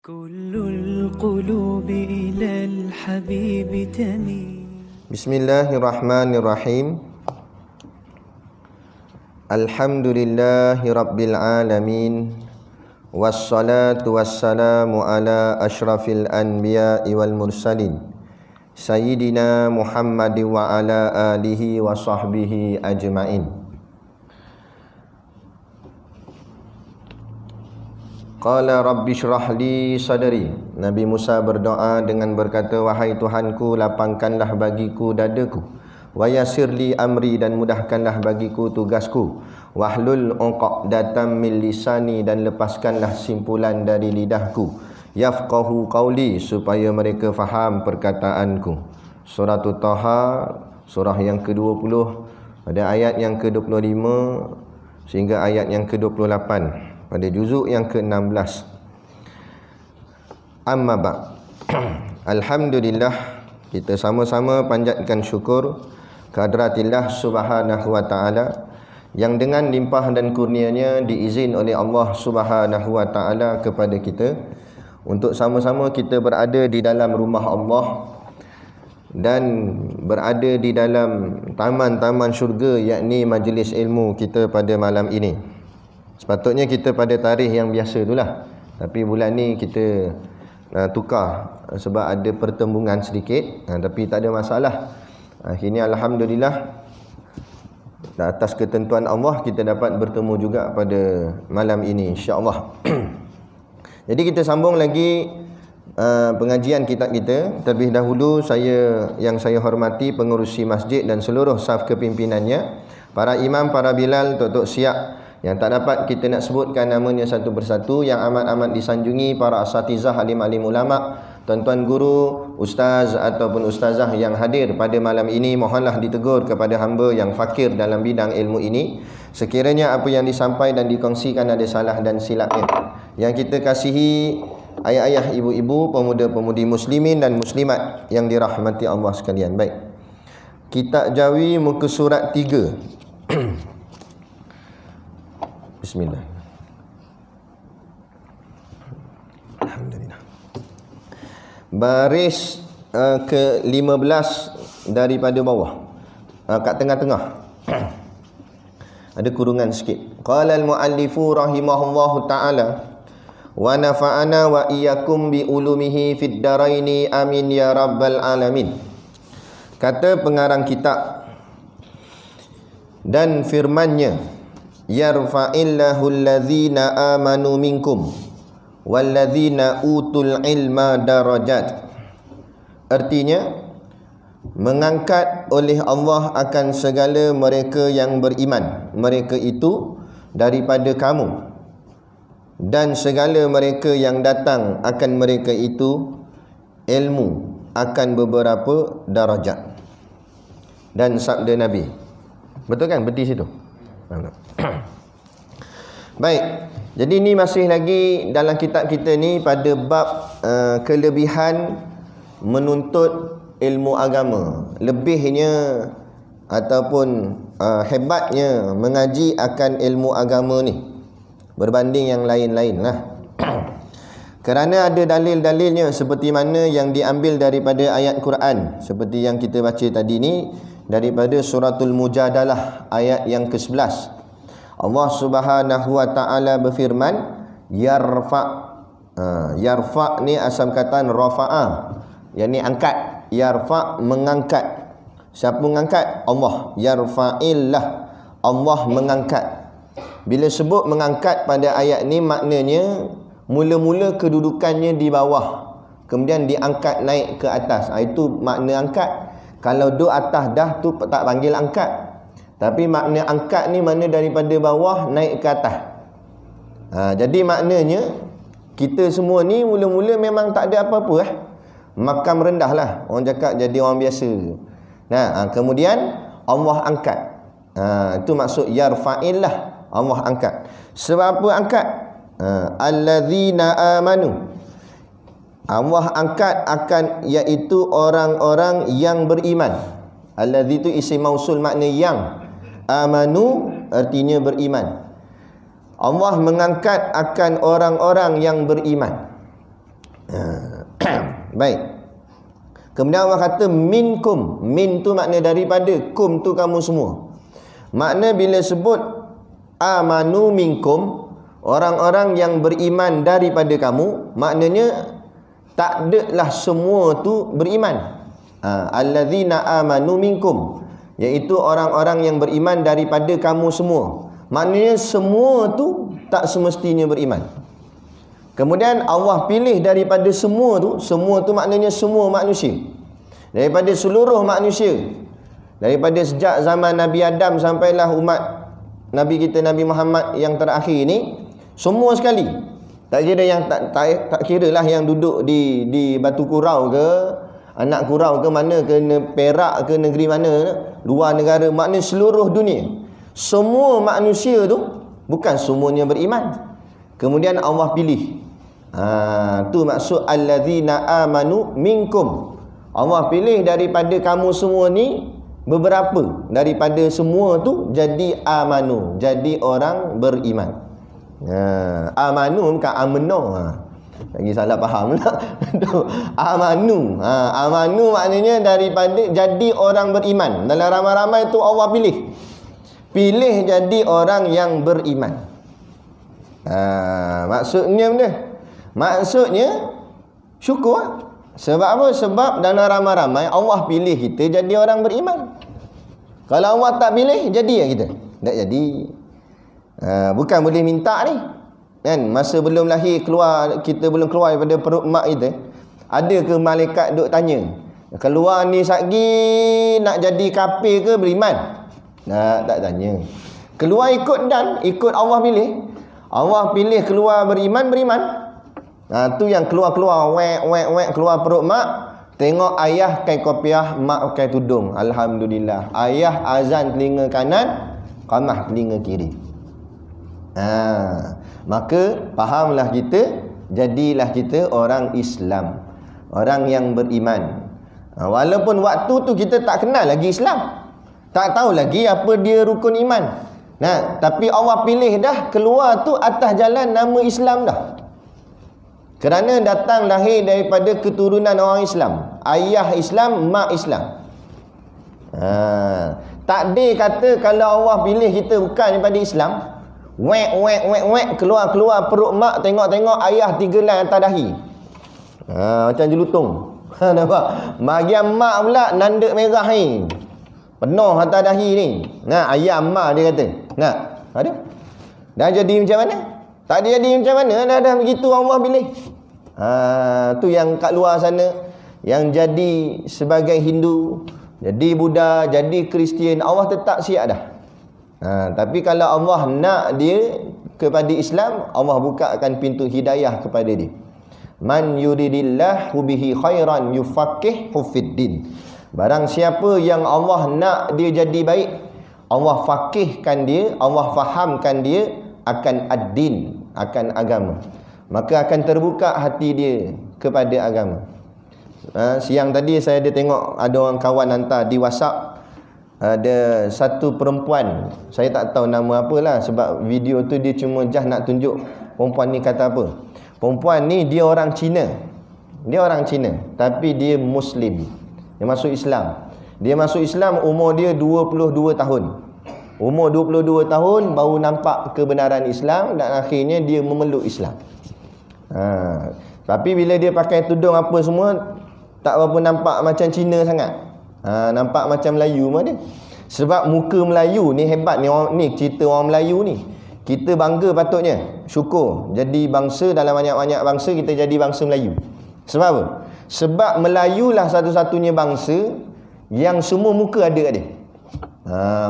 كل القلوب إلى الحبيب تميل. بسم الله الرحمن الرحيم. الحمد لله رب العالمين، والصلاة والسلام على أشرف الأنبياء والمرسلين سيدنا محمد وعلى آله وصحبه أجمعين. Qala rabbi syrah li sadri. Nabi Musa berdoa dengan berkata, wahai Tuhanku, lapangkanlah bagiku dadaku, wa yassir li amri, dan mudahkanlah bagiku tugasku, wahlul 'uqdatam min lisani, dan lepaskanlah simpulan dari lidahku, yafqahu qawli, supaya mereka faham perkataanku. Surah Taha, surah yang ke-20, pada ayat yang ke-25 sehingga ayat yang ke-28, pada juzuk yang ke-16. Amma ba'. Alhamdulillah, kita sama-sama panjatkan syukur kehadrat-Allah Subhanahu wa taala yang dengan limpah dan kurnianya diizin oleh Allah Subhanahu wa taala kepada kita untuk sama-sama kita berada di dalam rumah Allah dan berada di dalam taman-taman syurga, yakni majlis ilmu kita pada malam ini. Sepatutnya kita pada tarikh yang biasa itulah, tapi bulan ni kita tukar sebab ada pertembungan sedikit, tapi tak ada masalah. Akhirnya alhamdulillah, atas ketentuan Allah kita dapat bertemu juga pada malam ini, insya-Allah. Jadi kita sambung lagi pengajian kitab kita. Terlebih dahulu yang saya hormati pengerusi masjid dan seluruh saf kepimpinannya, para imam, para bilal, tok-tok siap yang tak dapat kita nak sebutkan namanya satu persatu, yang amat-amat disanjungi para asatizah, alim-alim ulama, tuan-tuan guru, ustaz ataupun ustazah yang hadir pada malam ini, mohonlah ditegur kepada hamba yang fakir dalam bidang ilmu ini. Sekiranya apa yang disampaikan dan dikongsikan ada salah dan silapnya, yang kita kasihi ayah-ayah, ibu-ibu, pemuda-pemudi muslimin dan muslimat yang dirahmati Allah sekalian. Baik, Kitab Jawi muka surat 3. Bismillah. Alhamdulillah. Baris ke-15 daripada bawah, kat tengah-tengah ada kurungan sikit. Qala al-muallifu rahimahullahu ta'ala, wa nafa'ana wa iyyakum bi ulumihi fid daraini amin ya rabbal alamin. Kata pengarang kitab, dan firmannya, yarfa'illahu alladhina amanu minkum walladhina utul ilma darajat. Artinya, mengangkat oleh Allah akan segala mereka yang beriman, mereka itu daripada kamu, dan segala mereka yang datang akan mereka itu ilmu akan beberapa darajat. Dan sabda Nabi, betul kan? Berhenti situ. Baik, jadi ni masih lagi dalam kitab kita ni pada bab kelebihan menuntut ilmu agama, lebihnya ataupun hebatnya mengaji akan ilmu agama ni berbanding yang lain-lain lah. Kerana ada dalil-dalilnya, seperti mana yang diambil daripada ayat Quran, seperti yang kita baca tadi ni, daripada suratul Mujadalah ayat yang ke-11. Allah Subhanahu wa taala berfirman, yarfa ni asal kata rafa'a, yakni angkat. Yarfa, mengangkat. Siapa mengangkat? Allah. Yarfa'illah, Allah mengangkat. Bila sebut mengangkat pada ayat ni, maknanya mula-mula kedudukannya di bawah, kemudian diangkat naik ke atas. Itu makna angkat. Kalau duduk atas dah tu tak panggil angkat. Tapi makna angkat ni mana daripada bawah naik ke atas. Jadi maknanya kita semua ni mula-mula memang tak ada apa-apa makam rendah lah, orang cakap jadi orang biasa. Kemudian Allah angkat. Itu maksud yarfa'illah, Allah angkat. Sebab apa angkat? Alladzina amanu, Allah angkat akan, iaitu orang-orang yang beriman. Alladzi itu isim mausul, makna yang. Amanu artinya beriman. Allah mengangkat akan orang-orang yang beriman. Baik. Kemudian Allah kata minkum. Min tu makna daripada, kum tu kamu semua. Makna bila sebut amanu minkum, orang-orang yang beriman daripada kamu, maknanya tak adalah semua tu beriman. Allazina amanu minkum, iaitu orang-orang yang beriman daripada kamu semua. Maknanya semua tu tak semestinya beriman. Kemudian Allah pilih daripada semua tu maknanya semua manusia. Daripada seluruh manusia. Daripada sejak zaman Nabi Adam sampailah umat Nabi kita Nabi Muhammad yang terakhir ni, semua sekali. Tak kira yang tak kira lah yang duduk di Batu Kurau ke, Anak Kurau ke mana, ke Perak ke negeri mana, luar negara, maknanya seluruh dunia. Semua manusia tu bukan semuanya beriman. Kemudian Allah pilih. Tu maksud allazina amanu minkum. Allah pilih daripada kamu semua ni beberapa daripada semua tu jadi amanu, jadi orang beriman. Amanu bukan amanu. Lagi salah faham lah. Amanu. Amanu maknanya daripada jadi orang beriman. Dalam ramai-ramai tu Allah pilih. Pilih jadi orang yang beriman. Maksudnya benda? Maksudnya syukur. Sebab apa? Sebab dalam ramai-ramai Allah pilih kita jadi orang beriman. Kalau Allah tak pilih, jadi ya kita? Tak jadi. Bukan boleh minta ni. Kan? Masa belum lahir, kita belum keluar daripada perut mak kita, ada ke malaikat duk tanya, keluar ni satgi nak jadi kafir ke beriman? Tak tanya. Keluar ikut Allah pilih. Allah pilih keluar beriman. Tu yang keluar wek keluar perut mak, tengok ayah pakai kopiah, mak pakai tudung. Alhamdulillah. Ayah azan telinga kanan, qamah telinga kiri. Maka fahamlah kita, jadilah kita orang Islam, orang yang beriman. Walaupun waktu tu kita tak kenal lagi Islam, tak tahu lagi apa dia rukun iman. Tapi Allah pilih dah keluar tu atas jalan nama Islam dah. Kerana datang lahir daripada keturunan orang Islam. Ayah Islam, mak Islam. Takdir kata kalau Allah pilih kita bukan daripada Islam, wek keluar perut mak, tengok ayah 3 line atas dahi. Macam jelutung. Nampak? Bahagian mak pula nanda merah ni, penuh atas dahi ni. Ayam mak dia kata. Ada? Dah jadi macam mana? Tak ada jadi macam mana? Dah begitu Allah pilih. Tu yang kat luar sana, yang jadi sebagai Hindu, jadi Buddha, jadi Kristian, Allah tetap siap dah. Tapi kalau Allah nak dia kepada Islam, Allah bukakan pintu hidayah kepada dia. Man yuridillahu bihi khairan yufaqihu fid din. Barang siapa yang Allah nak dia jadi baik, Allah faqihkan dia, Allah fahamkan dia akan ad-din, akan agama. Maka akan terbuka hati dia kepada agama. Siang tadi saya ada tengok ada orang kawan hantar di WhatsApp, ada satu perempuan, saya tak tahu nama apalah, sebab video tu dia cuma nak tunjuk perempuan ni kata apa. Perempuan ni dia orang Cina. Dia orang Cina tapi dia Muslim. Dia masuk Islam. Dia masuk Islam umur dia 22 tahun. Umur 22 tahun baru nampak kebenaran Islam dan akhirnya dia memeluk Islam. Tapi bila dia pakai tudung apa semua, tak berapa nampak macam Cina sangat. Nampak macam Melayu pun ada. Sebab muka Melayu ni hebat ni, ni cerita orang Melayu ni. Kita bangga patutnya, syukur. Jadi bangsa dalam banyak-banyak bangsa, kita jadi bangsa Melayu. Sebab apa? Sebab Melayu lah satu-satunya bangsa yang semua muka ada kat dia.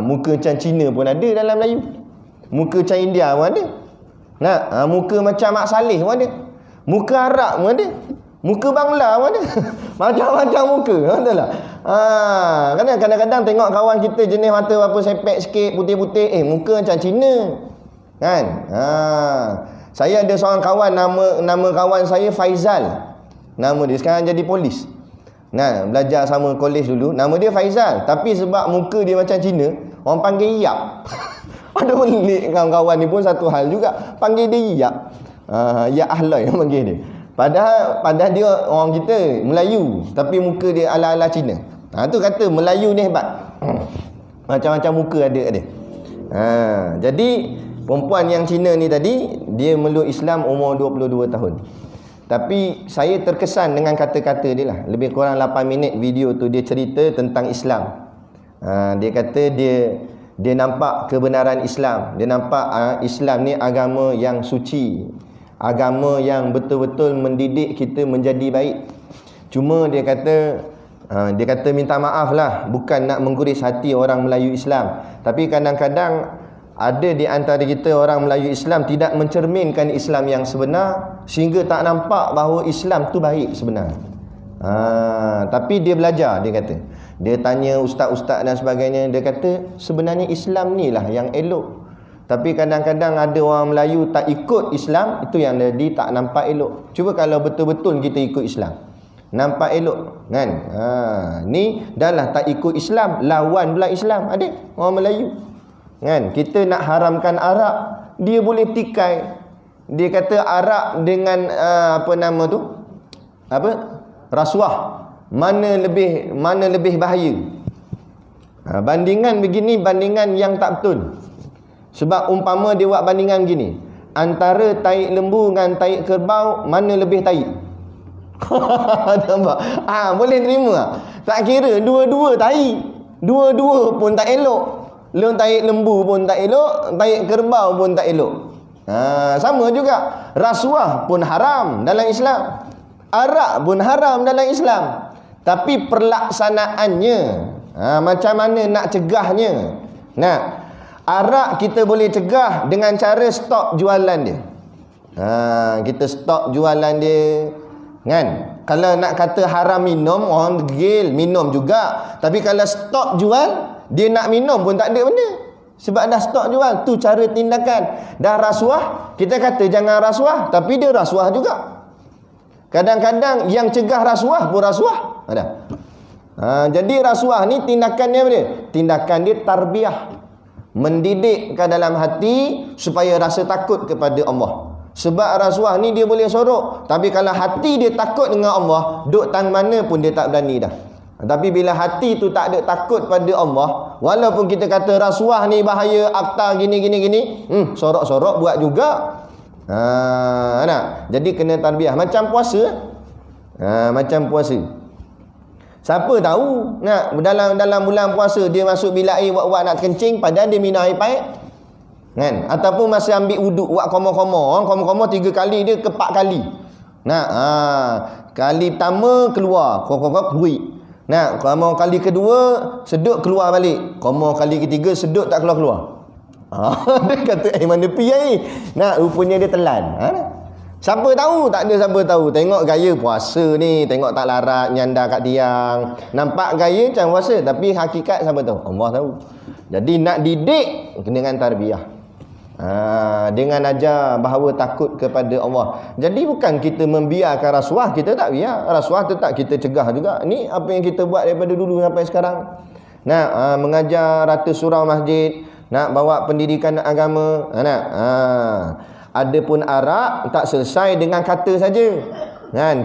Muka macam Cina pun ada dalam Melayu. Muka macam India pun ada. Muka macam Mak Saleh pun ada. Muka Arab pun ada. Muka Bangla pun ada. Macam-macam muka. Betul tak? Kadang-kadang tengok kawan kita jenis mata apa sepek sikit, putih-putih, muka macam Cina. Kan? Saya ada seorang kawan, nama kawan saya Faizal. Nama dia sekarang jadi polis. Belajar sama kolej dulu. Nama dia Faizal, tapi sebab muka dia macam Cina, orang panggil Yap. Ada pelik kawan-kawan ni pun satu hal juga, panggil dia Yap. Ya Ahlai yang panggil dia. Padahal dia orang kita Melayu tapi muka dia ala-ala Cina. Tu kata Melayu ni hebat. Macam-macam muka ada dia. Jadi perempuan yang Cina ni tadi dia meluk Islam umur 22 tahun. Tapi saya terkesan dengan kata-kata dia lah. Lebih kurang 8 minit video tu dia cerita tentang Islam. Dia kata dia nampak kebenaran Islam. Dia nampak Islam ni agama yang suci, agama yang betul-betul mendidik kita menjadi baik. Cuma dia kata minta maaf lah, bukan nak mengguris hati orang Melayu Islam, tapi kadang-kadang ada di antara kita orang Melayu Islam tidak mencerminkan Islam yang sebenar, sehingga tak nampak bahawa Islam tu baik sebenar. Tapi dia belajar, dia kata. Dia tanya ustaz-ustaz dan sebagainya, dia kata sebenarnya Islam ni lah yang elok. Tapi kadang-kadang ada orang Melayu tak ikut Islam, itu yang jadi tak nampak elok. Cuba kalau betul-betul kita ikut Islam, nampak elok kan? Ni dah lah tak ikut Islam, lawan pula Islam. Ada orang Melayu kan? Kita nak haramkan arak, dia boleh tikai. Dia kata arak dengan rasuah, mana lebih bahaya. Bandingan begini, bandingan yang tak betul. Sebab umpama dia buat bandingan gini, antara taik lembu dengan taik kerbau, mana lebih taik? Nampak? Boleh terima. Tak kira dua-dua taik, dua-dua pun tak elok. Taik lembu pun tak elok, taik kerbau pun tak elok. Sama juga, rasuah pun haram dalam Islam, arak pun haram dalam Islam. Tapi pelaksanaannya, macam mana nak cegahnya? Arak kita boleh cegah dengan cara stop jualan dia. Kita stop jualan dia kan. Kalau nak kata haram minum, orang degil minum juga. Tapi kalau stop jual, dia nak minum pun tak ada benda. Sebab dah stop jual. Tu cara tindakan. Dah rasuah, kita kata jangan rasuah, tapi dia rasuah juga. Kadang-kadang yang cegah rasuah pun rasuah. Jadi rasuah ni tindakannya apa dia? Tindakan dia tarbiyah, mendidik ke dalam hati supaya rasa takut kepada Allah. Sebab rasuah ni dia boleh sorok, tapi kalau hati dia takut dengan Allah, duk tang mana pun dia tak berani dah. Tapi bila hati tu tak ada takut pada Allah, walaupun kita kata rasuah ni bahaya, akta gini, sorok-sorok buat juga. Jadi kena tarbiyah. Macam puasa. Macam puasa. Siapa tahu dalam bulan puasa dia masuk bilik air buat nak kencing, padahal dia minum air pahit kan? Ataupun masih ambil wuduk buat komo-komo. Orang komo-komo 3 kali, dia ke 4 kali. Kali pertama keluar, kok buik. Komo kali kedua sedut keluar balik. Komo kali ketiga sedut tak keluar-keluar. Dia kata mana pi air. Rupanya dia telan. Siapa tahu? Tak ada siapa tahu. Tengok gaya puasa ni, tengok tak larat, nyanda kat tiang. Nampak gaya macam puasa, tapi hakikat siapa tahu? Allah tahu. Jadi nak didik dengan tarbiyah. Dengan ajar bahawa takut kepada Allah. Jadi bukan kita membiarkan rasuah, kita tak biar. Rasuah tetap kita cegah juga. Ni apa yang kita buat daripada dulu sampai sekarang. Mengajar ratus surau masjid, nak bawa pendidikan agama. Adapun arak tak selesai dengan kata saja.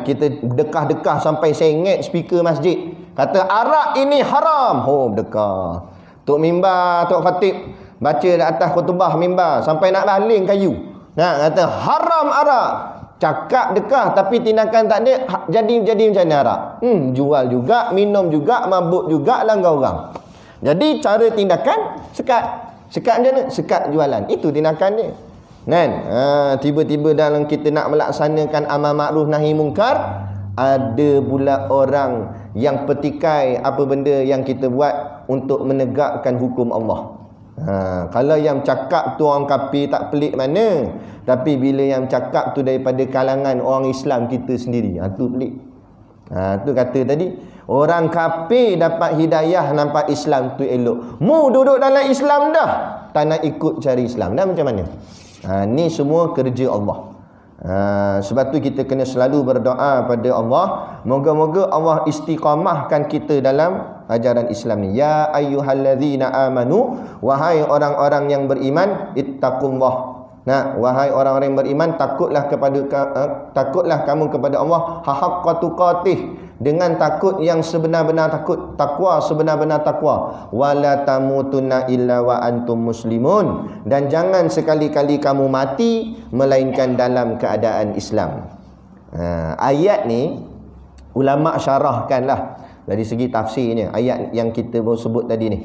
Kita dekah-dekah sampai sengit speaker masjid. Kata arak ini haram. Dekah. Tok mimbar, tok khatib baca di atas khutbah mimbar sampai nak baling kayu. Kata haram arak. Cakap dekah tapi tindakan tak ada, jadi macam mana arak? Jual juga, minum juga, mabuk juga, langgar orang. Jadi cara tindakan sekat. Sekat macam mana? Sekat jualan. Itu tindakan dia. Tiba-tiba dalam kita nak melaksanakan amal makruf nahi mungkar, ada pula orang yang petikai apa benda yang kita buat untuk menegakkan hukum Allah. Kalau yang cakap tu orang kafir tak pelik mana, tapi bila yang cakap tu daripada kalangan orang Islam kita sendiri, tu pelik. Tu kata tadi, orang kafir dapat hidayah nampak Islam tu elok. Mu duduk dalam Islam dah, tak nak ikut cari Islam dah, macam mana? Ni semua kerja Allah. Sebab tu kita kena selalu berdoa pada Allah, moga-moga Allah istiqamahkan kita dalam ajaran Islam ni. Ya ayyuhallazina amanu, wahai orang-orang yang beriman, ittaqullah, Nah, wahai orang-orang yang beriman, takutlah kamu kepada Allah haqqa tuqatih, dengan takut yang sebenar-benar takut, takwa sebenar-benar takwa. Wala tamutunna illa wa antum muslimun, dan jangan sekali-kali kamu mati melainkan dalam keadaan Islam. Ayat ni ulama syarahkanlah dari segi tafsirnya, ayat yang kita baru sebut tadi ni.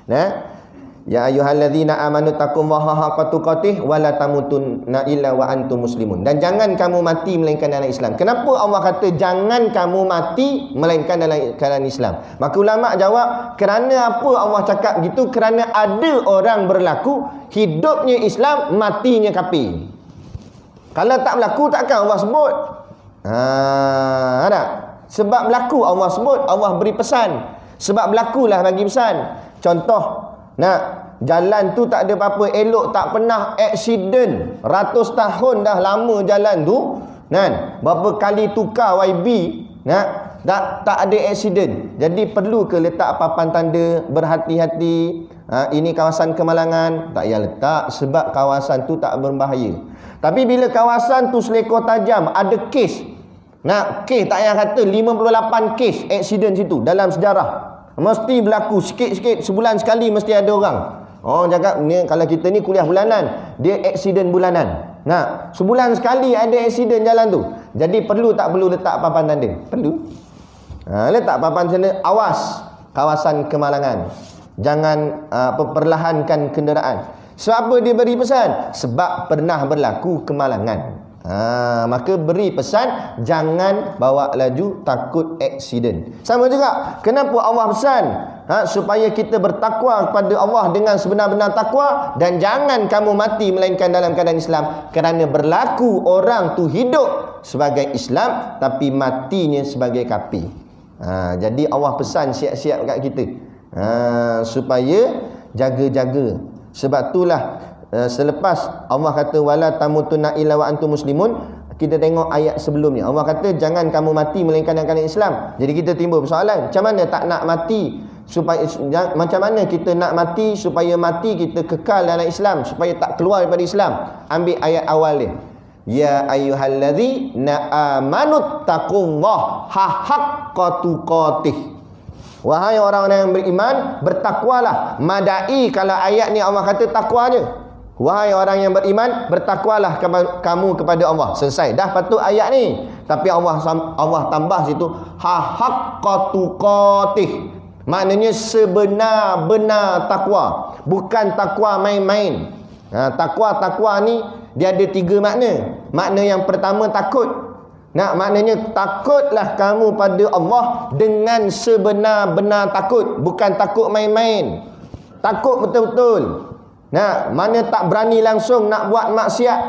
Nah, ya ayyuhalladzina amanu taqullaha haqqa tuqatih wa la tamutunna illa wa antum muslimun, dan jangan kamu mati melainkan dalam Islam. Kenapa Allah kata jangan kamu mati melainkan dalam keadaan Islam? Maka ulama jawab, kerana apa Allah cakap gitu? Kerana ada orang berlaku hidupnya Islam, matinya kafir. Kalau tak berlaku takkan Allah sebut. Tak? Sebab berlaku Allah sebut, Allah beri pesan. Sebab berlakulah bagi pesan. Contoh, jalan tu tak ada apa-apa, elok, tak pernah aksiden. Ratus tahun dah lama jalan tu, kan? Berapa kali tukar YB, tak ada aksiden. Jadi perlu ke letak papan tanda berhati-hati, ini kawasan kemalangan? Tak payah letak, sebab kawasan tu tak berbahaya. Tapi bila kawasan tu selekor tajam, ada kes. Kes tak payah kata 58 kes aksiden situ dalam sejarah. Mesti berlaku sikit-sikit, sebulan sekali mesti ada orang. Oh, cakap ni kalau kita ni kuliah bulanan, dia aksiden bulanan. Sebulan sekali ada aksiden jalan tu. Jadi perlu tak perlu letak papan tanda? Perlu. Letak papan tanda, awas kawasan kemalangan. Jangan perlahankan kenderaan. Sebab apa dia beri pesan? Sebab pernah berlaku kemalangan. Maka beri pesan jangan bawa laju, takut aksiden. Sama juga, kenapa Allah pesan supaya kita bertakwa kepada Allah dengan sebenar-benar takwa, dan jangan kamu mati melainkan dalam keadaan Islam? Kerana berlaku orang tu hidup sebagai Islam tapi matinya sebagai kafir. Jadi Allah pesan siap-siap kat kita, supaya jaga-jaga. Sebab itulah selepas Allah kata wala tamutunna illa wa antum muslimun, kita tengok ayat sebelumnya Allah kata jangan kamu mati melainkan dalam keadaan Islam. Jadi kita timbul persoalan, macam mana tak nak mati supaya, macam mana kita nak mati supaya mati kita kekal dalam Islam, supaya tak keluar daripada Islam? Ambil ayat awal dia, ya ayyuhalladzina amanu taqullaha haqqa tuqatih. Wahai orang-orang yang beriman, bertakwalah. Madai kalau ayat ni Allah kata takwa je. Wahai orang yang beriman, bertakwalah kamu kepada Allah. Selesai. Dah patut ayat ni. Tapi Allah tambah situ haqqa tuqatih. Maknanya sebenar-benar takwa. Bukan takwa main-main. Takwa ni dia ada 3 makna. Makna yang pertama takut. Maknanya takutlah kamu pada Allah dengan sebenar-benar takut. Bukan takut main-main. Takut betul-betul. Mana tak berani langsung nak buat maksiat.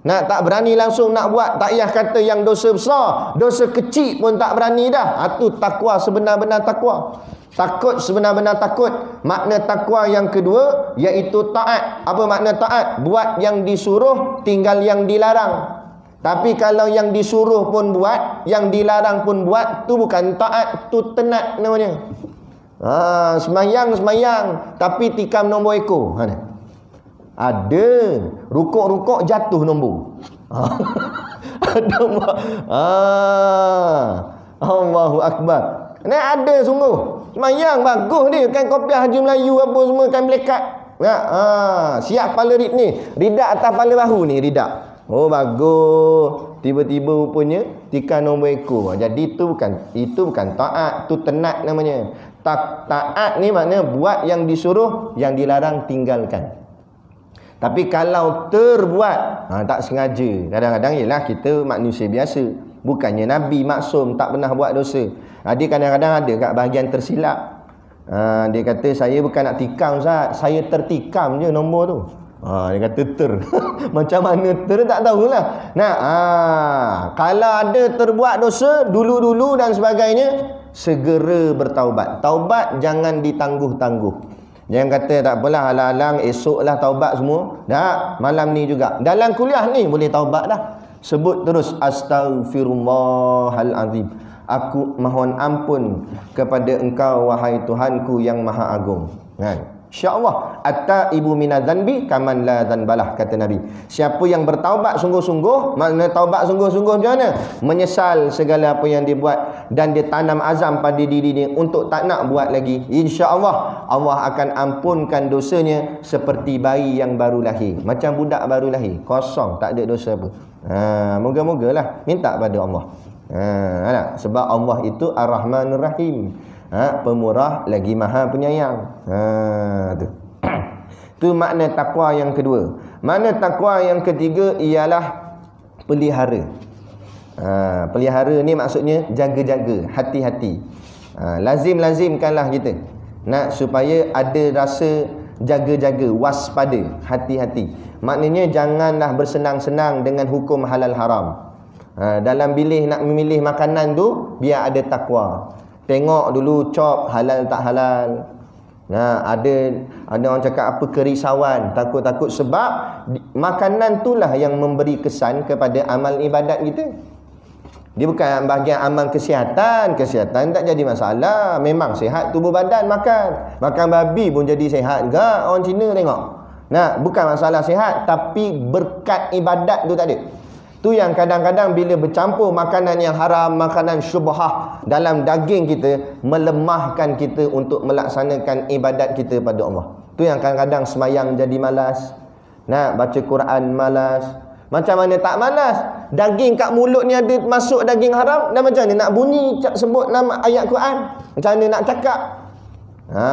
Tak berani langsung nak buat. Tak payah kata yang dosa besar, dosa kecil pun tak berani dah. Itu takwa sebenar-benar takwa. Takut sebenar-benar takut. Makna takwa yang kedua iaitu taat. Apa makna taat? Buat yang disuruh, tinggal yang dilarang. Tapi kalau yang disuruh pun buat, yang dilarang pun buat, tu bukan taat, tu tenat namanya. Semayang, tapi tikam nombor ekor. Ada rukuk-rukuk jatuh nombor. Ada. Allahu Akbar. Ni ada sungguh. Semayang bagus dia, kan kopiah Haji Melayu apa semua kan melekat. Siap kepala ni, ridak atas kepala bahu ni, ridak. Oh bagus. Tiba-tiba rupanya tikam nombor ekor. Jadi itu bukan taat, tu tenat namanya. Taat ni maknanya buat yang disuruh, yang dilarang tinggalkan. Tapi kalau terbuat, tak sengaja. Kadang-kadang ialah kita manusia biasa. Bukannya Nabi maksum, tak pernah buat dosa. Dia kadang-kadang ada kat bahagian tersilap. Dia kata saya bukan nak tikam Ustaz, saya tertikam je nombor tu. Dia kata macam mana tak tahulah. Kalau ada terbuat dosa dulu-dulu dan sebagainya, segera bertaubat. Taubat jangan ditangguh-tangguh. Jangan kata tak apalah, alang-alang esoklah taubat semua. Tak, malam ni juga. Dalam kuliah ni boleh taubat dah. Sebut terus astaghfirullahalazim. Aku mohon ampun kepada Engkau wahai Tuhanku yang Maha Agung. InsyaAllah. At-taibu minadz-dzanbi kaman la dzanbalah, kata Nabi. Siapa yang bertaubat sungguh-sungguh, makna taubat sungguh-sungguh macam mana? Menyesal segala apa yang dia buat dan dia tanam azam pada diri dia untuk tak nak buat lagi. InsyaAllah Allah akan ampunkan dosanya seperti bayi yang baru lahir. Macam budak baru lahir, kosong, tak ada dosa apa. Moga-mogalah minta pada Allah. Sebab Allah itu Ar-Rahmanur Rahim. Pemurah lagi Maha Penyayang. Tu. Tu makna takwa yang kedua. Makna takwa yang ketiga ialah pelihara. Pelihara ni maksudnya jaga-jaga, hati-hati. Lazimkanlah kita nak supaya ada rasa jaga-jaga, waspada, hati-hati. Maknanya janganlah bersenang-senang dengan hukum halal haram. Dalam nak memilih makanan tu biar ada takwa. Tengok dulu cop halal tak halal. Ada orang cakap apa, kerisauan, takut-takut, sebab makanan itulah yang memberi kesan kepada amal ibadat kita. Dia bukan bahagian amal kesihatan. Kesihatan tak jadi masalah. Memang sihat tubuh badan makan. Makan babi pun jadi sihat juga. Orang Cina tengok. Bukan masalah sihat, tapi berkat ibadat tu tak ada. Tu yang kadang-kadang bila bercampur makanan yang haram, makanan syubhah dalam daging kita, melemahkan kita untuk melaksanakan ibadat kita pada Allah. Tu yang kadang-kadang semayang jadi malas, nak baca Quran malas. Macam mana tak malas? Daging kat mulut ni ada masuk daging haram, dan macam mana nak bunyi sebut nama ayat Quran? Macam mana nak cakap?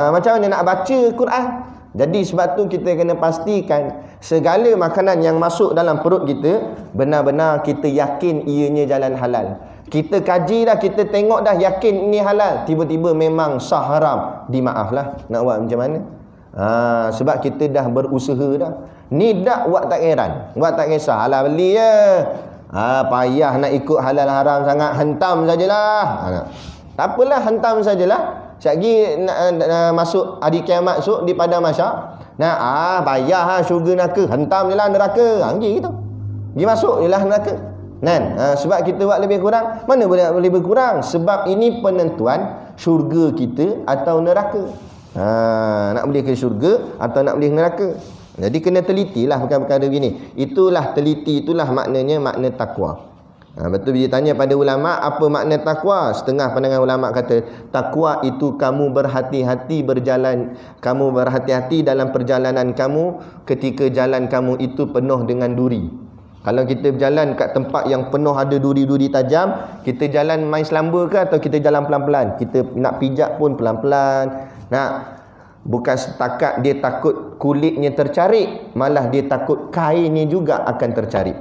Macam mana nak baca Quran? Jadi sebab tu kita kena pastikan segala makanan yang masuk dalam perut kita benar-benar kita yakin ianya jalan halal. Kita kaji dah, kita tengok dah, yakin ini halal, tiba-tiba memang sah haram, dimaaflah. Nak buat macam mana? Sebab kita dah berusaha dah. Ni dah buat tak heran, buat tak kisah, halal beli je. Payah nak ikut halal haram sangat, hentam sajalah. Tak apalah, hentam sajalah. Sekejap lagi masuk hari kiamat esok di padang mahsyar. Payah syurga neraka, hentam je lah neraka. Gitu. Pergi masuk je lah neraka. Sebab kita buat lebih kurang. Mana boleh lebih kurang? Sebab ini penentuan syurga kita atau neraka. Nak boleh ke syurga atau nak boleh neraka. Jadi kena telitilah perkara-perkara begini. Itulah teliti, itulah maknanya makna takwa. Betul bila tanya pada ulama apa makna takwa, setengah pandangan ulama kata takwa itu kamu berhati-hati berjalan, kamu berhati-hati dalam perjalanan kamu ketika jalan kamu itu penuh dengan duri. Kalau kita berjalan kat tempat yang penuh ada duri-duri tajam, kita jalan main selamba ke atau kita jalan pelan-pelan? Kita nak pijak pun pelan-pelan. Bukan setakat dia takut kulitnya tercarik, malah dia takut kainnya juga akan tercarik.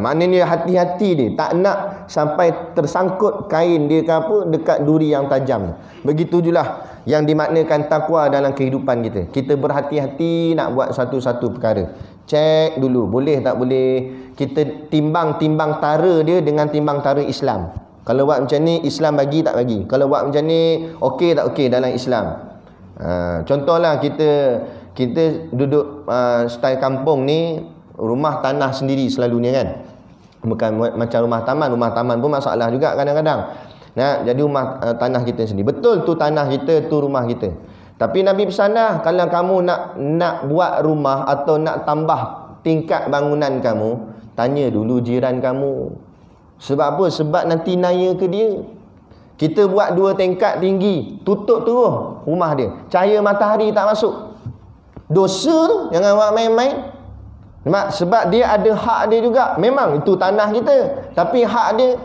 Maknanya hati-hati dia, tak nak sampai tersangkut kain dia ke apa dekat duri yang tajam. Begitu julah yang dimaknakan takwa dalam kehidupan kita. Kita berhati-hati nak buat satu-satu perkara. Cek dulu boleh tak boleh. Kita timbang tara dia dengan timbang tara Islam. Kalau buat macam ni Islam bagi tak bagi. Kalau buat macam ni okey tak okey dalam Islam. Contohlah kita duduk style kampung ni, rumah tanah sendiri selalunya kan. Bukan macam rumah taman pun masalah juga kadang-kadang. Jadi rumah tanah kita sendiri. Betul tu tanah kita, tu rumah kita. Tapi Nabi pesan dah, kalau kamu nak buat rumah atau nak tambah tingkat bangunan kamu, tanya dulu jiran kamu. Sebab apa? Sebab nanti naya ke dia. Kita buat 2 tingkat tinggi, tutup terus rumah dia, cahaya matahari tak masuk. Dosa tu, jangan buat main-main. Sebab dia ada hak dia juga. Memang itu tanah kita, tapi hak dia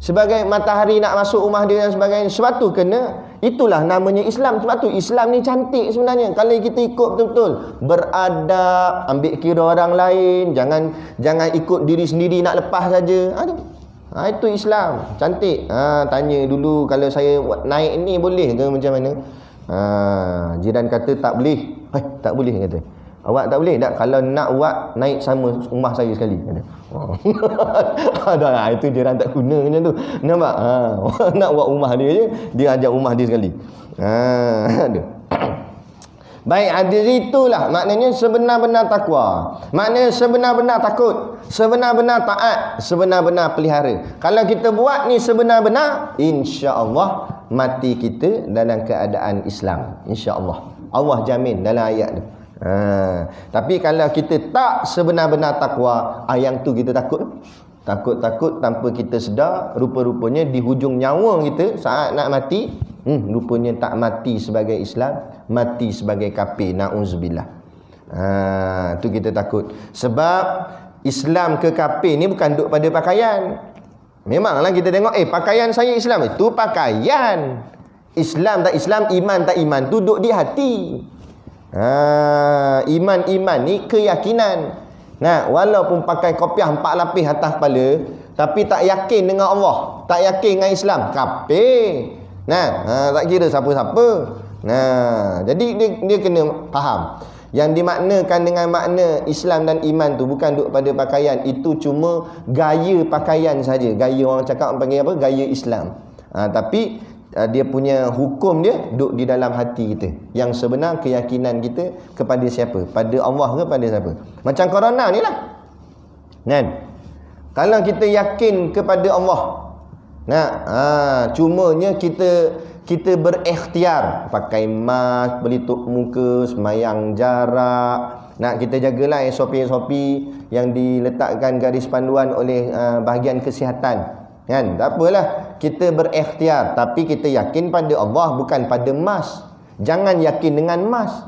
sebagai matahari nak masuk rumah dia dan sebagainya. Sebab tu kena, itulah namanya Islam. Sebab tu Islam ni cantik sebenarnya. Kalau kita ikut betul-betul, beradab, ambil kira orang lain, jangan ikut diri sendiri nak lepas saja. Itu Islam, cantik. Tanya dulu, kalau saya naik ni boleh ke macam mana? Jiran kata tak boleh. Tak boleh kata. Awak tak boleh tak? Kalau nak buat, naik sama rumah saya sekali. Itu jiran tak guna macam tu. Nampak? Nak buat rumah dia je, dia ajak rumah dia sekali. Baik, hadis itulah maknanya sebenar-benar takwa. Maknanya sebenar-benar takut, sebenar-benar taat, sebenar-benar pelihara. Kalau kita buat ni sebenar-benar, insya-Allah mati kita dalam keadaan Islam. Insya-Allah. Allah jamin dalam ayat tu. Tapi kalau kita tak sebenar-benar takwa, yang tu kita takut. Takut-takut tanpa kita sedar, rupa-rupanya di hujung nyawa kita saat nak mati, rupanya tak mati sebagai Islam, mati sebagai kafir. Na'udzubillah. Tu kita takut. Sebab Islam ke kafir ni bukan duduk pada pakaian. Memanglah kita tengok, pakaian saya Islam, itu pakaian. Islam tak Islam, iman tak iman, tu duduk di hati. Iman ni keyakinan. Walaupun pakai kopiah 4 lapis atas kepala, tapi tak yakin dengan Allah, tak yakin dengan Islam, kafir. Tak kira siapa-siapa. Jadi dia kena faham. Yang dimaknakan dengan makna Islam dan iman tu bukan duduk pada pakaian, itu cuma gaya pakaian saja. Gaya orang cakap, orang panggil apa? Gaya Islam. Tapi dia punya hukum dia duduk di dalam hati kita. Yang sebenar keyakinan kita kepada siapa? Pada Allah ke pada siapa? Macam corona ni lah. Kalau kita yakin kepada Allah, cumanya kita berikhtiar pakai mask, pelitup muka, semayang jarak. Kita jagalah SOP yang diletakkan garis panduan oleh bahagian kesihatan. Tak apalah, kita berikhtiar, tapi kita yakin pada Allah, bukan pada mask. Jangan yakin dengan mask,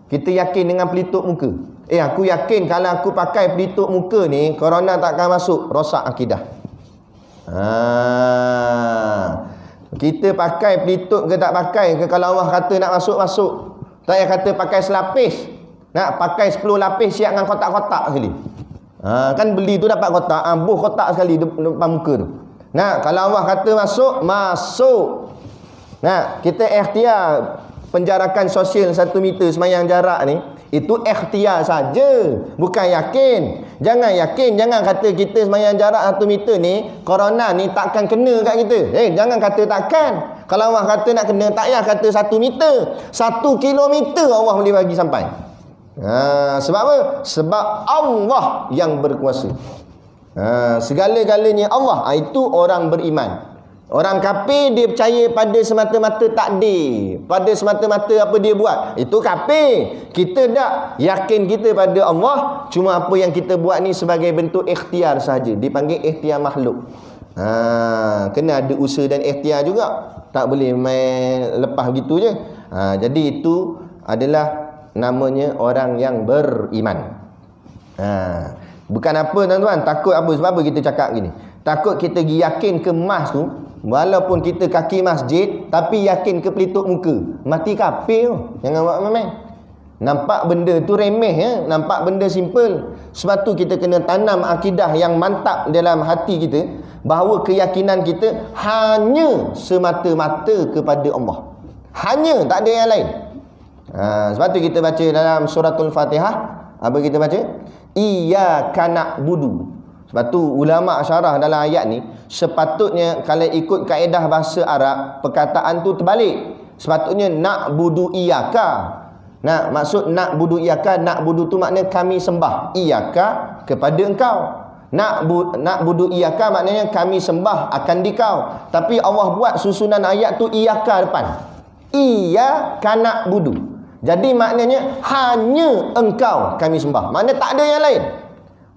kita yakin dengan pelitup muka. Aku yakin kalau aku pakai pelitup muka ni, corona tak akan masuk. Rosak akidah. Kita pakai pelitup ke tak pakai ke, kalau Allah kata nak masuk, masuk. Tak payah kata pakai selapis. Nak pakai 10 lapis siap dengan kotak-kotak sekali. Kan beli tu dapat kotak, buh kotak sekali depan muka tu. Kalau Allah kata masuk, masuk. Kita ikhtiar penjarakan sosial 1 meter semayang jarak ni, itu ikhtiar saja, bukan yakin. Jangan yakin, jangan kata kita semayang jarak 1 meter ni, corona ni takkan kena kat kita. Jangan kata takkan. Kalau Allah kata nak kena, tak payah kata 1 meter, 1 kilometer Allah boleh bagi sampai. Sebab apa? Sebab Allah yang berkuasa. Segala-galanya Allah. Itu orang beriman. Orang kafir dia percaya pada semata-mata takdir, pada semata-mata apa dia buat, itu kafir. Kita tak yakin kita pada Allah, cuma apa yang kita buat ni sebagai bentuk ikhtiar saja, dipanggil ikhtiar makhluk. Kena ada usaha dan ikhtiar juga, tak boleh main lepas begitu je. Jadi itu adalah namanya orang yang beriman. Bukan apa tuan-tuan, takut apa? Sebab apa kita cakap gini? Takut kita yakin ke emas tu, walaupun kita kaki masjid, tapi yakin ke pelitup muka, mati kafir. Jangan buat main-main. Nampak benda tu remeh, nampak benda simple. Sebab tu kita kena tanam akidah yang mantap dalam hati kita, bahawa keyakinan kita hanya semata-mata kepada Allah. Hanya, tak ada yang lain. Sebab tu kita baca dalam suratul Fatihah, apa kita baca? Iyyaka na'budu. Sebab tu ulama syarah dalam ayat ni, sepatutnya kalau ikut kaedah bahasa Arab, perkataan tu terbalik. Sepatutnya na'budu iyyaka. Maksud na'budu iyyaka, na'budu tu makna kami sembah. Iyyaka kepada engkau. Na'budu iyyaka maknanya kami sembah akan dikau. Tapi Allah buat susunan ayat tu iyyaka depan. Iyyaka na'budu. Jadi maknanya hanya engkau kami sembah. Maknanya tak ada yang lain.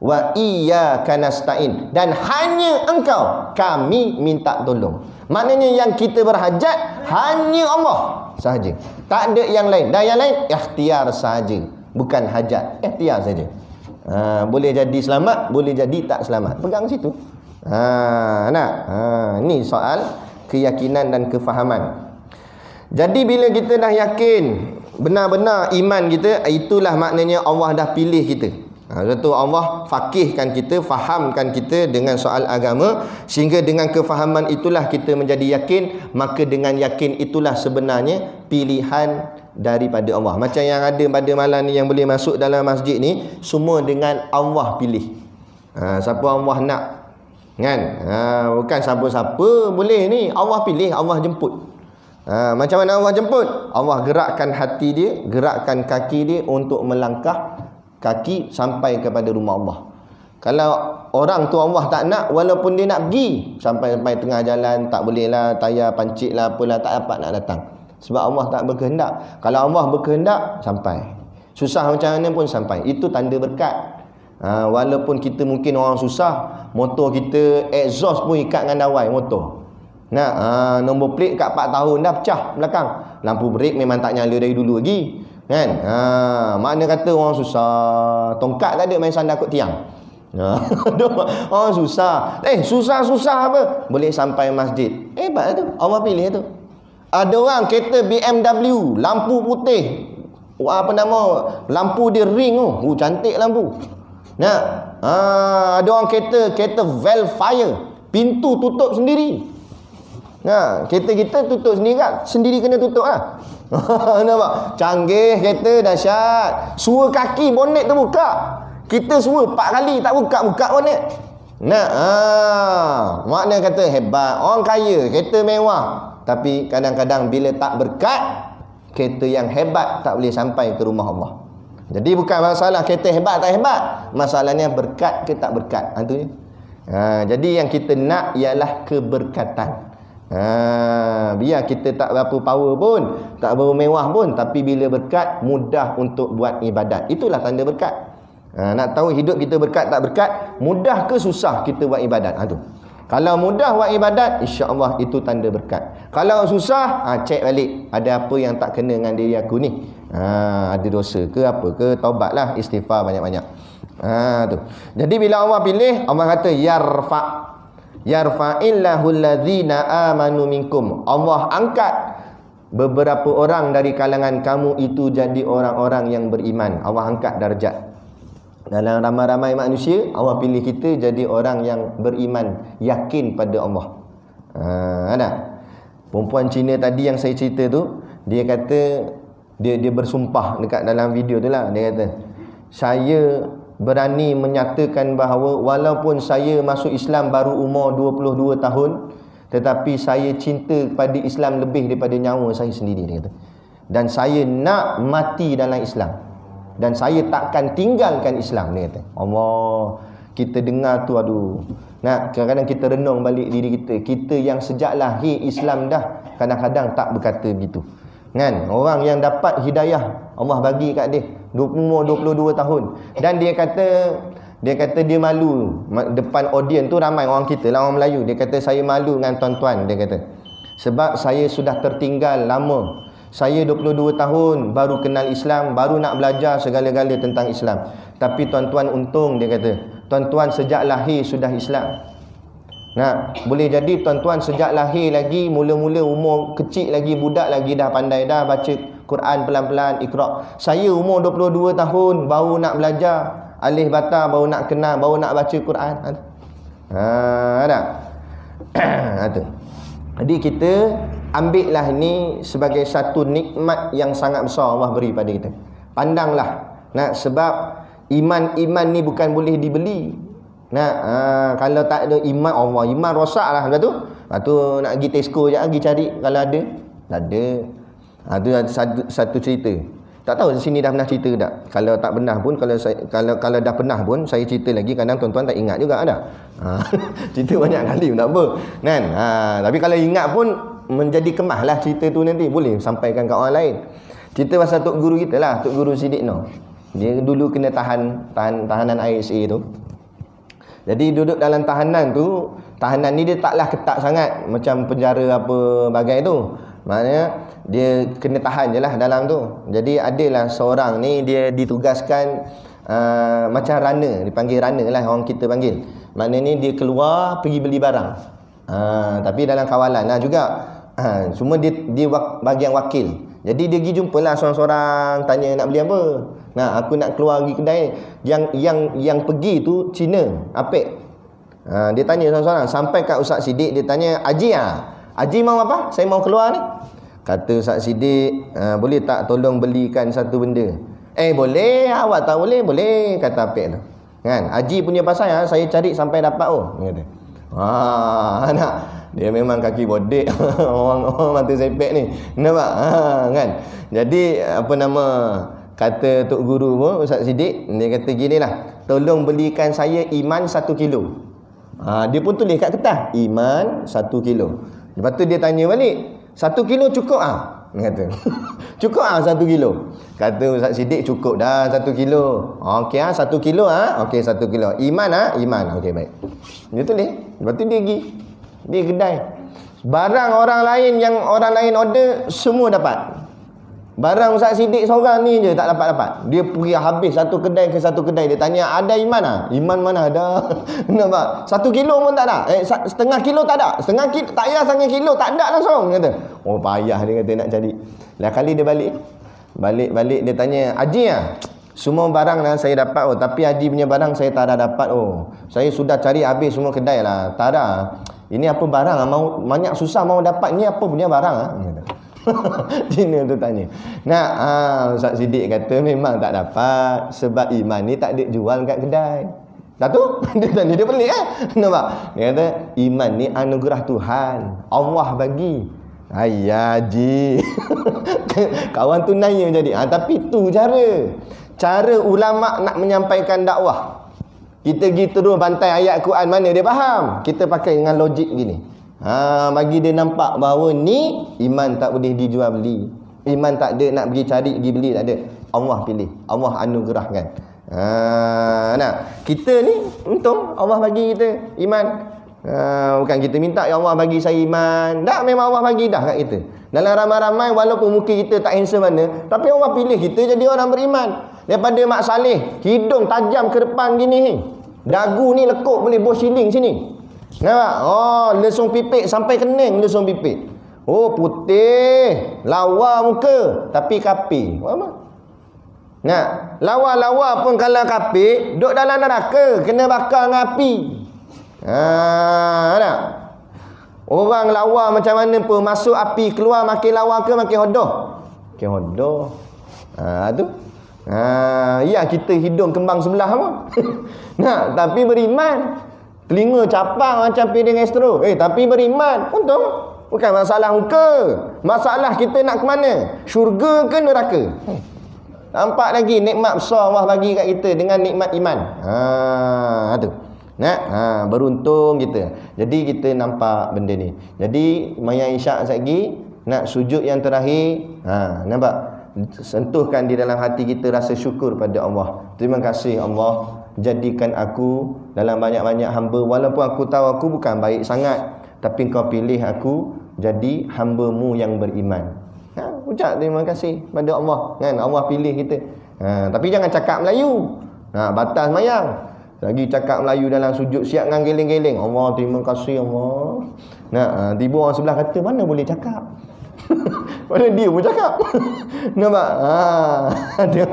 Wa iyyaka nasta'in, dan hanya engkau kami minta tolong. Maknanya yang kita berhajat hanya Allah sahaja, tak ada yang lain. Dan yang lain ikhtiar sahaja, bukan hajat, ikhtiar saja. Boleh jadi selamat, boleh jadi tak selamat, pegang situ. Ni soal keyakinan dan kefahaman. Jadi bila kita dah yakin benar-benar iman kita, itulah maknanya Allah dah pilih kita. Itu Allah fakihkan kita, fahamkan kita dengan soal agama, sehingga dengan kefahaman itulah kita menjadi yakin. Maka dengan yakin itulah sebenarnya pilihan daripada Allah. Macam yang ada pada malam ni yang boleh masuk dalam masjid ni, semua dengan Allah pilih. Siapa Allah nak, kan? Bukan siapa-siapa boleh ni, Allah pilih, Allah jemput. Macam mana Allah jemput? Allah gerakkan hati dia, gerakkan kaki dia untuk melangkah kaki sampai kepada rumah Allah. Kalau orang tu Allah tak nak, walaupun dia nak pergi sampai tengah jalan, tak boleh lah, tayar pancit lah, apalah, tak dapat nak datang. Sebab Allah tak berkehendak. Kalau Allah berkehendak, sampai. Susah macam mana pun sampai. Itu tanda berkat. Walaupun kita mungkin orang susah, motor kita exhaust pun ikat dengan dawai motor. Nombor plate kat 4 tahun dah pecah belakang. Lampu brek memang tak nyala dari dulu lagi. Kan? Makna kata orang susah. Tongkat tak ada, main sandar kot tiang. Orang susah. Susah-susah apa? Boleh sampai masjid. Hebat tu. Allah pilih tu. Ada orang kereta BMW, lampu putih. Lampu dia ring tu. Cantik lampu. Ada orang kereta Velfire, pintu tutup sendiri. Kereta kita tutup sendiri kan? Sendiri kena tutup lah. Nampak? Canggih kereta, dahsyat. Suara kaki bonet tu buka. Kita semua 4 kali tak buka bonet. Makna kata hebat. Orang kaya, kereta mewah. Tapi kadang-kadang bila tak berkat, kereta yang hebat tak boleh sampai ke rumah Allah. Jadi bukan masalah kereta hebat tak hebat. Masalahnya berkat ke tak berkat. Jadi yang kita nak ialah keberkatan. Biar kita tak berapa power pun, tak berapa mewah pun, tapi bila berkat, mudah untuk buat ibadat. Itulah tanda berkat. Nak tahu hidup kita berkat tak berkat, mudah ke susah kita buat ibadat. Kalau mudah buat ibadat, insya-Allah itu tanda berkat. Kalau susah, cek balik ada apa yang tak kena dengan diri aku ni. Ada dosa ke apa ke, taubatlah, istighfar banyak-banyak. Tu. Jadi bila Allah pilih, Allah kata yarfa'illahu allazina amanu minkum. Allah angkat beberapa orang dari kalangan kamu itu jadi orang-orang yang beriman. Allah angkat darjat. Dalam ramai-ramai manusia, Allah pilih kita jadi orang yang beriman, yakin pada Allah. Ada perempuan Cina tadi yang saya cerita tu, dia kata dia bersumpah dekat dalam video tu lah. Dia kata, saya berani menyatakan bahawa walaupun saya masuk Islam baru umur 22 tahun, tetapi saya cinta kepada Islam lebih daripada nyawa saya sendiri, dia kata. Dan saya nak mati dalam Islam. Dan saya takkan tinggalkan Islam, dia kata. Allah, kita dengar tu, aduh. Kadang-kadang kita renung balik diri kita. Kita yang sejak lahir Islam dah, kadang-kadang tak berkata begitu. Kan? Orang yang dapat hidayah Allah bagi kat dia umur 22 tahun. Dan dia kata dia malu depan audiens tu, ramai orang kita lah, orang Melayu. Dia kata saya malu dengan tuan-tuan, dia kata. Sebab saya sudah tertinggal lama. Saya 22 tahun baru kenal Islam, baru nak belajar segala-gala tentang Islam. Tapi tuan-tuan untung, dia kata. Tuan-tuan sejak lahir sudah Islam. Boleh jadi tuan-tuan sejak lahir lagi, mula-mula umur kecil lagi, budak lagi, dah pandai dah baca Quran pelan-pelan, Iqra. Saya umur 22 tahun baru nak belajar alif bata, baru nak kenal, baru nak baca Quran. Ada. Jadi kita ambillah ini sebagai satu nikmat yang sangat besar Allah beri pada kita. Pandanglah. Sebab iman ni bukan boleh dibeli. Kalau tak ada iman, Allah, iman rosak lah. Lepas tu nak pergi Tesco je, pergi cari kalau ada. Tak ada. Itu satu cerita. Tak tahu di sini dah pernah cerita tak. Kalau tak pernah pun, kalau dah pernah pun, saya cerita lagi. Kadang tuan-tuan tak ingat juga ada. Cerita banyak kali pun tak apa. Kan? Tapi kalau ingat pun, menjadi kemahlah cerita tu nanti. Boleh sampaikan kat orang lain. Cerita pasal Tok Guru kita lah, Tok Guru Siddiq Noh. Dia dulu kena tahanan ISA tu. Jadi duduk dalam tahanan tu, tahanan ni dia taklah ketat sangat macam penjara apa bagai tu. Maknanya dia kena tahan je lah dalam tu. Jadi adalah seorang ni, dia ditugaskan macam runner, dipanggil runner lah orang kita panggil. Maknanya dia keluar pergi beli barang. Tapi dalam kawalan lah juga. Cuma dia bagian wakil. Jadi dia pergi jumpalah seorang-seorang, tanya nak beli apa. Aku nak keluar pergi kedai. Yang pergi tu Cina, Apek. Dia tanya seorang-seorang, sampai kat Ustaz Siddiq, dia tanya, Haji Haji mau apa? Saya mau keluar ni. Kata Ustaz Siddiq, boleh tak tolong belikan satu benda? Boleh, awak tak boleh? Boleh, kata Apek tu. Kan? Haji punya pasal saya cari sampai dapat dia kata. Nak. Dia memang kaki bodek orang mata sepek ni. Nampak? Kan? Jadi kata Tok Guru pun, Ustaz Siddiq, dia kata ginilah, tolong belikan saya iman 1 kilo. Dia pun tulis kat kertas, iman 1 kilo. Lepas tu dia tanya balik, 1 kilo cukup Kata. Cukup 1 kilo. Kata Ustaz Siddiq, cukup dah 1 kilo. Okey 1 kilo Okey 1 kilo. Iman Iman. Okey baik. Dia tulis. Lepas tu dia pergi kedai. Barang orang lain yang orang lain order semua dapat. Barang Ustaz Siddiq seorang ni je tak dapat. Dia pergi habis satu kedai ke satu kedai. Dia tanya, ada iman Iman mana ada? Nampak? 1 kilo pun tak ada. Setengah kilo tak ada. Setengah kilo, tak payah setengah kilo, tak ada langsung. Kata. Oh payah dia kata nak cari. Lah kali dia balik dia tanya, Haji semua barang lah saya dapat. Tapi Haji punya barang saya tak ada dapat. Saya sudah cari habis semua kedai lah. Tak ada. Ini apa barang mau banyak susah mau dapat. Ini apa punya barang kata. Cina tu tanya. Ustaz Siddiq kata memang tak dapat sebab iman ni tak ada jual kat kedai. Dah tu dia tanya, dia pelik nampak? Dia kata iman ni anugerah Tuhan. Allah bagi. Haji. Kawan tu nanya jadi. Tapi tu cara ulama nak menyampaikan dakwah. Kita pergi terus bantai ayat Quran mana dia faham. Kita pakai dengan logik gini. Bagi dia nampak bahawa ni iman tak boleh dijual beli. Iman tak ada nak pergi cari pergi beli, tak ada. Allah pilih, Allah anugerahkan. Kita ni untung Allah bagi kita iman. Bukan kita minta ya Allah bagi saya iman. Tak, memang Allah bagi dah kat kita. Dalam ramai-ramai walaupun muka kita tak handsome mana, tapi Allah pilih kita jadi orang beriman. Daripada Mak Saleh, hidung tajam ke depan gini, dagu ni lekuk boleh bos shilling sini. Nampak? Lesung pipit sampai kening lesung pipit. Putih, lawa muka tapi kapi. Apa? Lawa-lawa pun kalau kapi, duduk dalam neraka, kena bakar dengan api. Nak? Orang lawa macam mana pun masuk api, keluar makin lawa ke makin hodoh? Makin hodoh. Tu. Ya kita hidung kembang sebelah apa? Tapi beriman. Telinga capang macam piring astro. Tapi beriman. Untung. Bukan masalah muka. Masalah kita nak ke mana? Syurga ke neraka? Nampak lagi nikmat besar Allah bagi kat kita dengan nikmat iman. Tu. Beruntung kita. Jadi kita nampak benda ni. Jadi mayang isyak lagi nak sujud yang terakhir. Nampak? Sentuhkan di dalam hati kita rasa syukur pada Allah. Terima kasih Allah, jadikan aku dalam banyak-banyak hamba. Walaupun aku tahu aku bukan baik sangat, tapi kau pilih aku jadi hamba-Mu yang beriman. Ucap terima kasih pada Allah. Allah pilih kita. Tapi jangan cakap Melayu. Batas mayang. Lagi cakap Melayu dalam sujud siap dengan geleng-geleng. Allah terima kasih Allah. Tiba orang sebelah kata mana boleh cakap. Mana dia pun cakap. Nampak? Ada.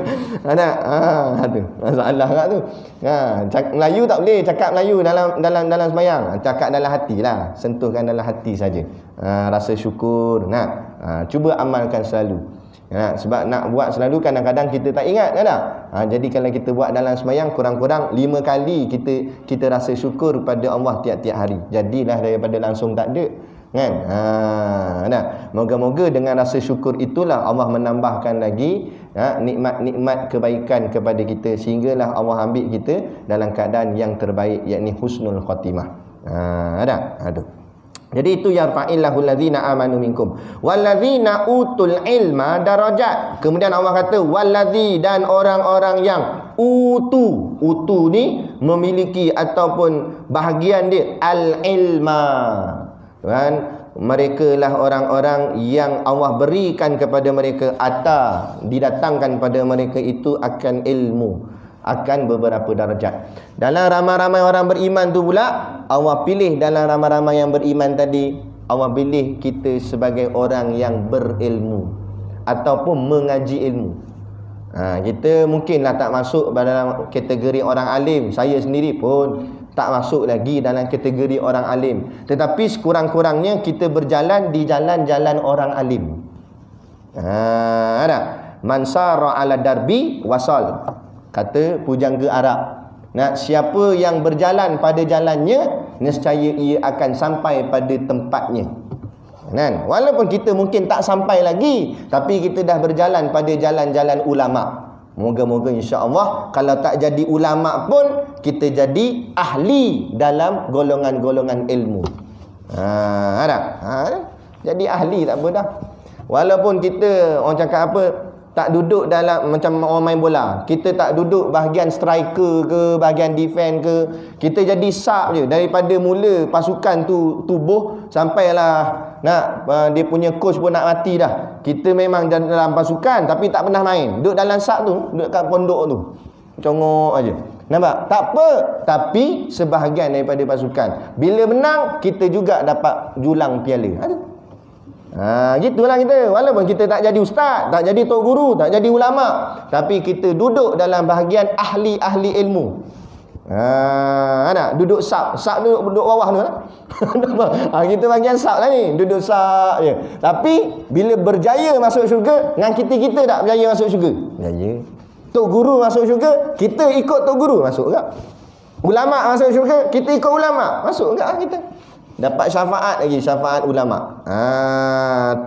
Masalah kat tu. Melayu tak boleh cakap Melayu dalam sembahyang. Cakap dalam hati lah. Sentuhkan dalam hati saja. Rasa syukur. Cuba amalkan selalu. Sebab nak buat selalu kadang-kadang kita tak ingat kan tak? Jadi kalau kita buat dalam sembahyang kurang-kurang 5 kali kita rasa syukur pada Allah tiap-tiap hari. Jadilah daripada langsung tak ada. Kan? Moga-moga dengan rasa syukur itulah Allah menambahkan lagi nikmat-nikmat kebaikan kepada kita, sehinggalah Allah ambil kita dalam keadaan yang terbaik, yakni husnul khatimah. Aduh. Jadi itu yarfa'illahu allazina amanu minkum wallazina utul ilma darajat. Kemudian Allah kata wallazi, dan orang-orang yang utu ni memiliki ataupun bahagian dia al-ilma. Kan? Mereka lah orang-orang yang Allah berikan kepada mereka didatangkan pada mereka itu akan ilmu, akan beberapa darjat. Dalam ramai-ramai orang beriman tu pula Allah pilih, dalam ramai-ramai yang beriman tadi Allah pilih kita sebagai orang yang berilmu ataupun mengaji ilmu. Kita mungkinlah tak masuk dalam kategori orang alim. Saya sendiri pun tak masuk lagi dalam kategori orang alim. Tetapi sekurang-kurangnya kita berjalan di jalan-jalan orang alim. Man sara ala darbi wasal, kata pujangga Arab. Siapa yang berjalan pada jalannya, nescaya ia akan sampai pada tempatnya. Walaupun kita mungkin tak sampai lagi, tapi kita dah berjalan pada jalan-jalan ulama. Moga-moga insya-Allah kalau tak jadi ulama pun kita jadi ahli dalam golongan-golongan ilmu. Jadi ahli tak apa dah. Walaupun kita orang cakap apa, tak duduk dalam macam orang main bola, kita tak duduk bahagian striker ke, bahagian defend ke, kita jadi sub je daripada mula pasukan tu tubuh sampailah nak dia punya coach pun nak mati dah. Kita memang dalam pasukan tapi tak pernah main, duduk dalam sub tu, duduk kat pondok tu, congok aja. Nampak? Tak apa, tapi sebahagian daripada pasukan. Bila menang, kita juga dapat julang piala. Ada. Gitulah kita. Walaupun kita tak jadi ustaz, tak jadi tok guru, tak jadi ulama, tapi kita duduk dalam bahagian ahli-ahli ilmu. Nak duduk sub duduk bawah tu lah. Kita bahagian sub lah ni, duduk sub je. Tapi bila berjaya masuk syurga, dengan kita tak berjaya masuk syurga. Berjaya. Tok guru masuk syurga, kita ikut tok guru masuk tak? Ulama masuk syurga, kita ikut ulama masuk tak kita? Dapat syafaat lagi, syafaat ulama.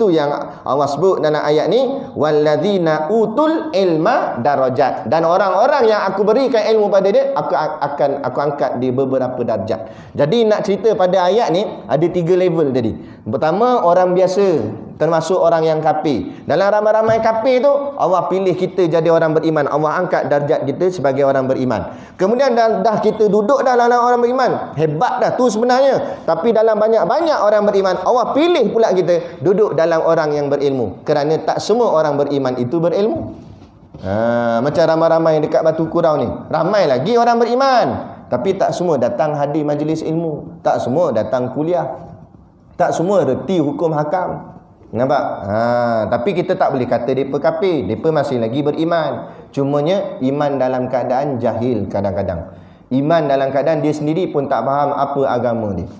Tu yang Allah sebut dalam ayat ni, walladzina utul ilma darajat. Dan orang-orang yang aku berikan ilmu pada dia, aku angkat di beberapa darjat. Jadi nak cerita pada ayat ni ada 3 level tadi. Pertama, orang biasa, termasuk orang yang kafir. Dalam ramai-ramai kafir tu, Allah pilih kita jadi orang beriman. Allah angkat darjat kita sebagai orang beriman. Kemudian dah kita duduk dalam orang beriman, hebat dah tu sebenarnya. Tapi dalam banyak-banyak orang beriman, Allah pilih pula kita duduk dalam orang yang berilmu. Kerana tak semua orang beriman itu berilmu. Macam ramai-ramai dekat Batu Kurau ni, ramai lagi orang beriman, tapi tak semua datang hadir majlis ilmu, tak semua datang kuliah, tak semua reti hukum hakam. Nampak? Tapi kita tak boleh kata mereka kafir. Mereka masih lagi beriman. Cumanya iman dalam keadaan jahil kadang-kadang. Iman dalam keadaan dia sendiri pun tak faham apa agama dia.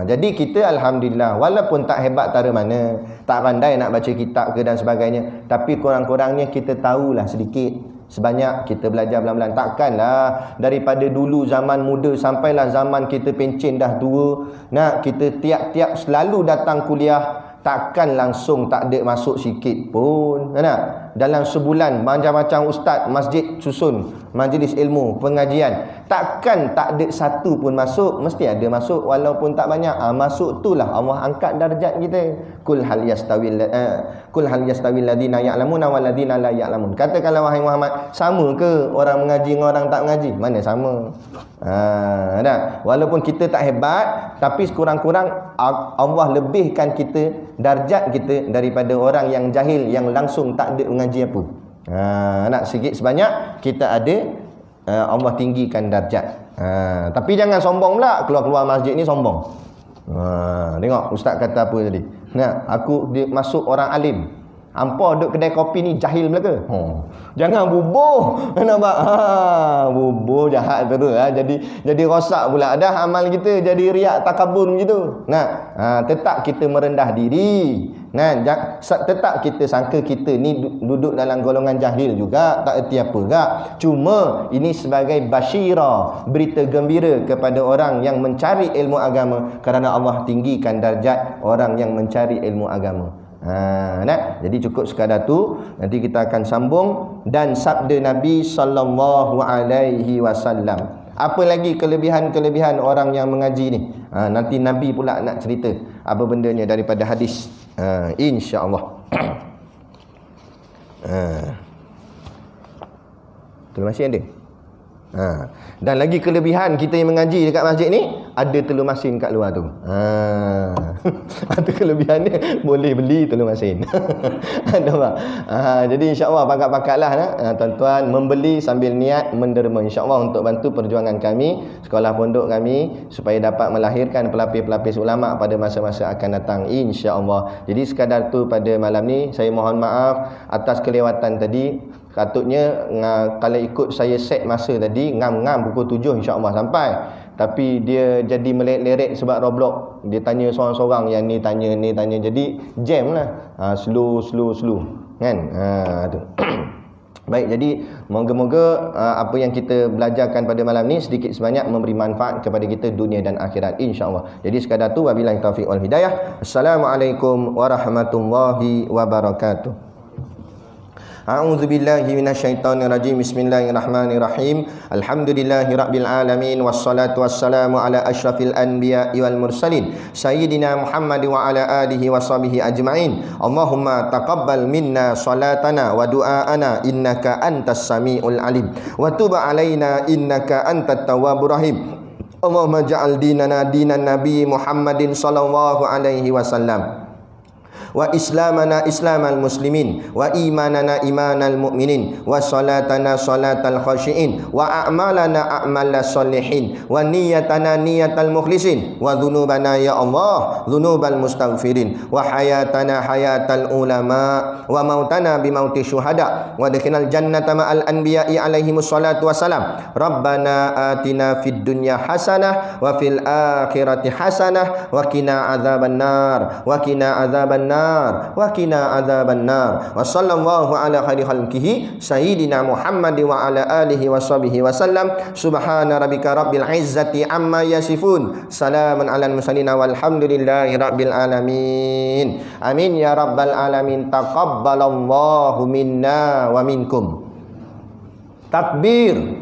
Jadi kita alhamdulillah, walaupun tak hebat tara mana, tak pandai nak baca kitab ke dan sebagainya, tapi kurang-kurangnya kita tahulah sedikit. Sebanyak kita belajar pelan-pelan. Takkanlah daripada dulu zaman muda sampailah zaman kita pencen dah tua, nak kita tiap-tiap selalu datang kuliah, takkan langsung tak ada masuk sikit pun. Dalam sebulan macam-macam ustaz masjid susun majlis ilmu, pengajian, takkan tak ada satu pun masuk. Mesti ada masuk walaupun tak banyak. Masuk itulah Allah angkat darjat kita. Kul hal yastawil ladzina ya'lamuna wal ladzina la ya'lamun. Katakanlah wahai Muhammad, sama ke orang mengaji dengan orang tak mengaji? Mana sama? Walaupun kita tak hebat, tapi sekurang-kurang Allah lebihkan kita, darjat kita daripada orang yang jahil, yang langsung tak ada mengaji apa. Nak sikit sebanyak kita ada, Allah tinggikan darjat. Tapi jangan sombong pula, keluar-keluar masjid ni sombong. Tengok ustaz kata apa tadi. Aku masuk orang alim, hampa duduk kedai kopi ni jahil belaka. Jangan bubuh. Nampak? Bubuh jahat terus. Jadi rosak pula dah amal kita, jadi riak takabur begitu. Tetap kita merendah diri. Tetap kita sangka kita ni duduk dalam golongan jahil juga, tak erti apa gak. Cuma ini sebagai basyirah, berita gembira kepada orang yang mencari ilmu agama, kerana Allah tinggikan darjat orang yang mencari ilmu agama. Jadi cukup sekadar tu. Nanti kita akan sambung. Dan sabda Nabi sallallahu alaihi wasallam. Apa lagi kelebihan-kelebihan orang yang mengaji ni? Nanti Nabi pula nak cerita apa bendanya daripada hadis. InsyaAllah. Tu masih ada. Dan lagi kelebihan kita yang mengaji dekat masjid ni, ada telur masin kat luar tu. Ada kelebihannya, boleh beli telur masin. Nampak? Jadi insya-Allah pakat-pakatlah tuan-tuan membeli sambil niat menderma, insya-Allah untuk bantu perjuangan kami, sekolah pondok kami, supaya dapat melahirkan pelapis-pelapis ulama pada masa-masa akan datang, insya-Allah. Jadi sekadar tu pada malam ni, saya mohon maaf atas kelewatan tadi. Katutnya kalau ikut saya set masa tadi, ngam-ngam pukul 7 insya-Allah sampai. Tapi dia jadi meleret-leret sebab Roblox. Dia tanya seorang-seorang, yang ni tanya, ni tanya. Jadi jam lah. Slow kan? Tu. Baik, jadi moga-moga apa yang kita belajarkan pada malam ni sedikit sebanyak memberi manfaat kepada kita dunia dan akhirat, insya-Allah. Jadi sekadar tu, wabillahi taufiq wal hidayah. Assalamualaikum warahmatullahi wabarakatuh. A'udzubillahi minasyaitonirrajim. Bismillahirrahmanirrahim. Alhamdulillahirabbil alamin wassalatu wassalamu ala asyrafil anbiya'i wal mursalin sayyidina Muhammad wa ala alihi washabihi ajmain. Allahumma taqabbal minna salatana wa du'aana innaka antas samiul alim wa tub alaina innaka antat tawwabur rahim. Allahumma ja'al dinana dinan nabi Muhammadin sallallahu alaihi wasallam wa islamana islamal muslimin wa imanana imanal mu'minin wa salatana salatal khashiin wa a'malana a'malas solihin wa niyatana niyatal mukhlisin wa dhunubana ya Allah dhunubal mustaghfirin wa hayatana hayatal ulama wa mautana bimauti syuhada wa dakhinal jannata ma'al anbiya'i alaihimus salatu wassalam. Rabbana atina fid dunya hasanah wa fil akhirati hasanah wa qina adzabannar wa qina adzabannar wa qina adzabannar. Wa sallallahu ala khairi khalqihi sayyidina Muhammad wa ala alihi washabihi wasallam. Subhana rabbika rabbil izzati amma yasifun. Salamun alal mursalin walhamdulillahi rabbil alamin. Amin ya rabbal alamin. Taqabbalallahu minna wa minkum. Takbir.